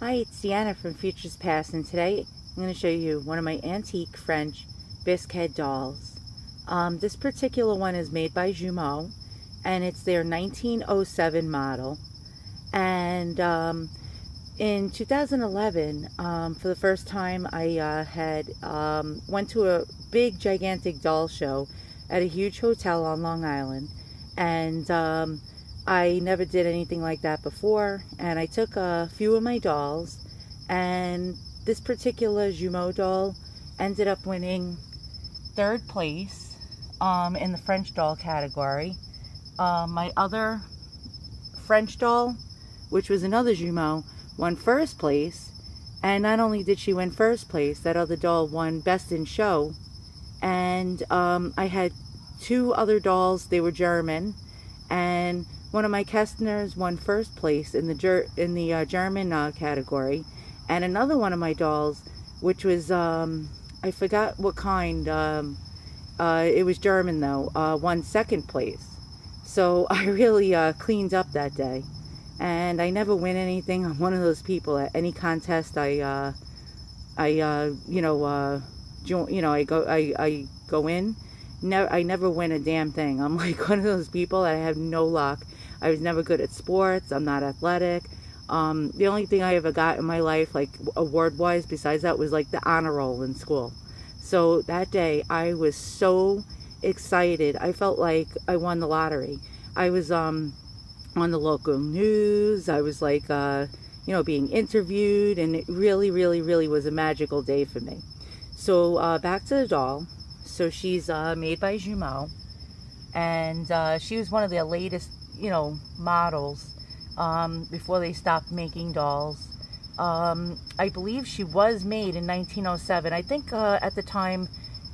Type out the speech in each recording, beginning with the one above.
Hi, it's Deanna from Futures Past, and today I'm going to show you one of my antique French Bisque dolls. This particular one is made by Jumeau, and it's their 1907 model. And in 2011, for the first time, I went to a big, gigantic doll show at a huge hotel on Long Island, and I never did anything like that before, and I took a few of my dolls, and this particular Jumeau doll ended up winning third place in the French doll category. My other French doll, which was another Jumeau, won first place, and not only did she win first place, that other doll won best in show. And I had two other dolls. They were German, and one of my Kästners won first place in the German category, and another one of my dolls, which was I forgot what kind. It was German though. Won second place. So I really cleaned up that day, and I never win anything. I'm one of those people at any contest I go in. I never win a damn thing. I'm like one of those people that I have no luck. I was never good at sports. I'm not athletic. The only thing I ever got in my life, like award-wise, besides that, was like the honor roll in school. So that day, I was so excited. I felt like I won the lottery. I was on the local news. I was like, being interviewed, and it really, really, really was a magical day for me. So back to the doll. So she's made by Jumeau, and she was one of their latest models before they stopped making dolls. I believe she was made in 1907. I think at the time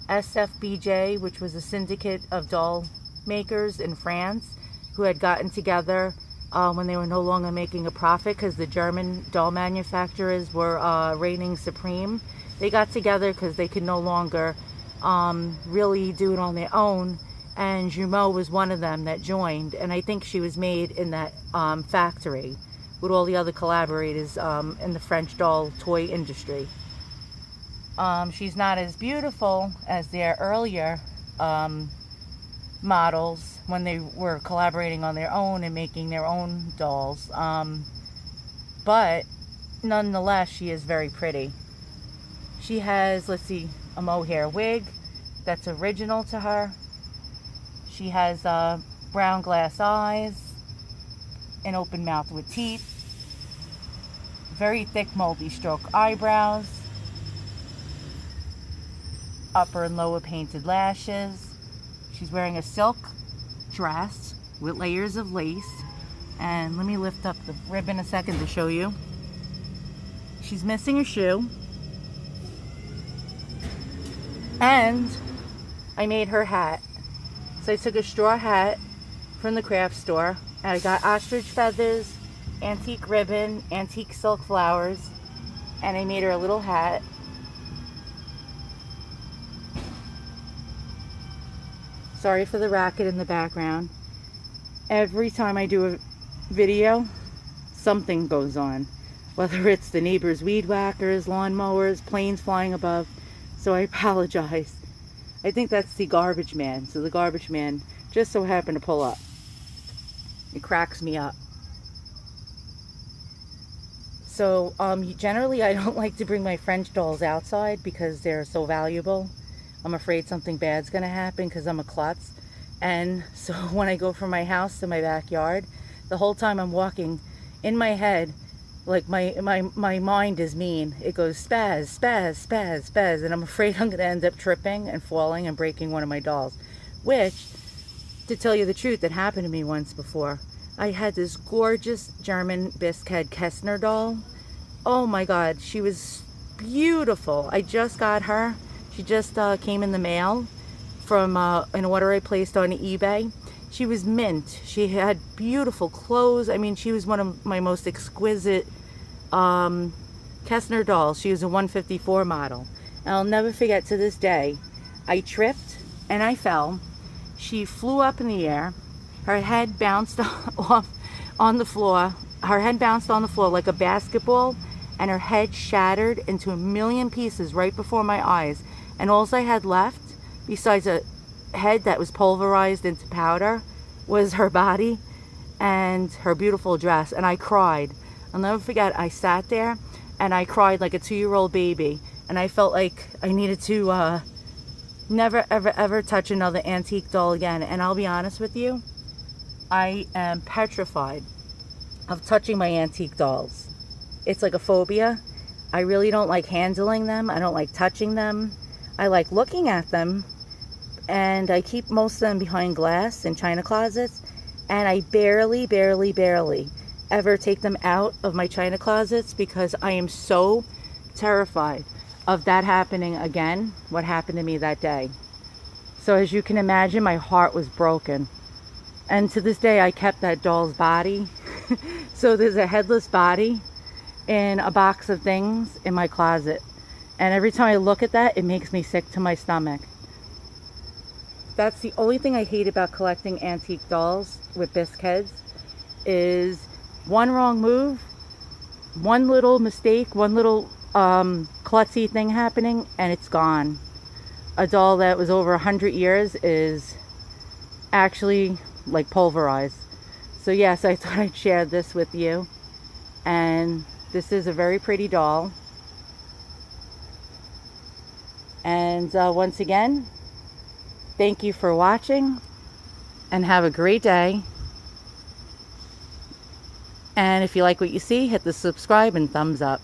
SFBJ, which was a syndicate of doll makers in France, who had gotten together when they were no longer making a profit because the German doll manufacturers were reigning supreme. They got together because they could no longer really do it on their own, and Jumeau was one of them that joined, and I think she was made in that factory with all the other collaborators in the French doll toy industry. She's not as beautiful as their earlier models when they were collaborating on their own and making their own dolls, but nonetheless she is very pretty. She has, let's see, a mohair wig that's original to her. She has brown glass eyes, an open mouth with teeth, very thick multi-stroke eyebrows, upper and lower painted lashes. She's wearing a silk dress with layers of lace, and let me lift up the ribbon a second to show you. She's missing a shoe, and I made her hat. So I took a straw hat from the craft store, and I got ostrich feathers, antique ribbon, antique silk flowers, and I made her a little hat. Sorry for the racket in the background. Every time I do a video, something goes on. Whether it's the neighbor's weed whackers, lawnmowers, planes flying above. So I apologize. I think that's the garbage man. So the garbage man just so happened to pull up. It cracks me up. So generally I don't like to bring my French dolls outside because they're so valuable. I'm afraid something bad's gonna happen because I'm a klutz. And so when I go from my house to my backyard, the whole time I'm walking, in my head, like my mind is mean. It goes spaz, spaz, spaz, spaz, and I'm afraid I'm going to end up tripping and falling and breaking one of my dolls. Which, to tell you the truth, that happened to me once before. I had this gorgeous German Bisque Kästner doll. Oh my God, she was beautiful. I just got her. She just came in the mail from an order I placed on eBay. She was mint. She had beautiful clothes. I mean, she was one of my most exquisite Kästner dolls. She was a 154 model. And I'll never forget to this day, I tripped and I fell. She flew up in the air. Her head bounced off on the floor. Her head bounced on the floor like a basketball, and her head shattered into a million pieces right before my eyes. And all I had left, besides a head that was pulverized into powder, was her body and her beautiful dress. And I cried. I'll never forget, I sat there and I cried like a 2-year-old baby. And I felt like I needed to never, ever, ever touch another antique doll again. And I'll be honest with you, I am petrified of touching my antique dolls. It's like a phobia. I really don't like handling them. I don't like touching them. I like looking at them. And I keep most of them behind glass in china closets. And I barely ever take them out of my china closets because I am so terrified of that happening again, what happened to me that day. So as you can imagine, my heart was broken. And to this day, I kept that doll's body. So there's a headless body in a box of things in my closet. And every time I look at that, it makes me sick to my stomach. That's the only thing I hate about collecting antique dolls with Bisque heads, is one wrong move, one little mistake, one little klutzy thing happening, and it's gone. A doll that was over 100 years is actually like pulverized. So yes, I thought I'd share this with you. And this is a very pretty doll. And once again, thank you for watching and have a great day. And if you like what you see, hit the subscribe and thumbs up.